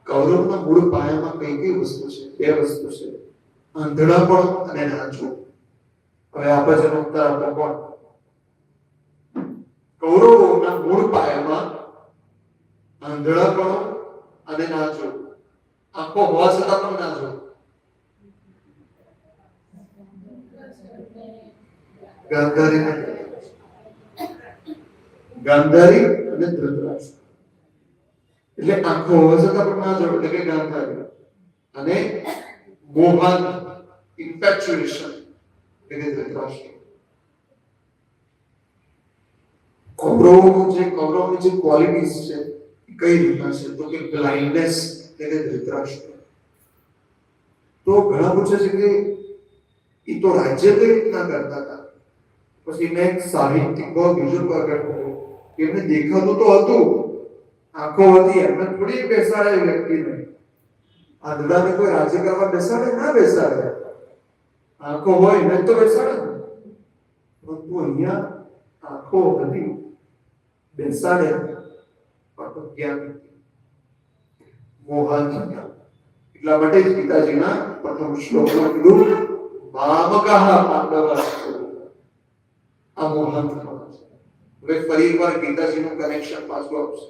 કૌરવના મૂળ પાયામાં કઈ કઈ વસ્તુ છે? બે વસ્તુ છે, આંધળાપણ અને નાચવું. હવે આ પછીનો ઉત્તર આપો કોણ? કૌરવોના મૂળ પાયામાં આંધળાપણ અને નાચવું. આંખો હોવા છતાં પણ નાચવું. ગાંધારી અને ધૃતરાષ્ટ્ર. એટલે આંખો હોવા છતાં પણ ના જોડે, એટલે કે ગાંધારી. અને મોહન, ઇન્ફેક્ચ્યુએશન, એટલે કે ધૃતરાષ્ટ્ર. કૌરવોની જે ક્વોલિટીઝ છે કઈ રીતના છે? તો કે બ્લાઇન્ડનેસ, એટલે કે ધૃતરાષ્ટ્ર. તો ઘણા પૂછે છે કે એ તો રાજ્ય કઈ રીતના કરતા હતા? પછી મેં એક સાહિત્યિક બીજું પ્રગટ કર્યું કે એમને દેખાતું તો હતું, આંખો હતી, એમને થોડી બેસાડે વ્યક્તિને. આંધળાને કોઈ રાજ્ય કરવા બેસાડે? ના બેસાડે. આંખો હોય ને તો બેસાડે ને. પરંતુ અહીંયા આંખો હતી, બેસાડે, પણ જ્ઞાન મોહન હતા. એટલા માટે જ પિતાજીના પ્રથમ શ્લોકમાં કીધું મામકઃ પાંડવસ્તુ. આ મોહન. હવે ફરી એકવાર ગીતાજીનું કનેક્શન પાછું આવશે.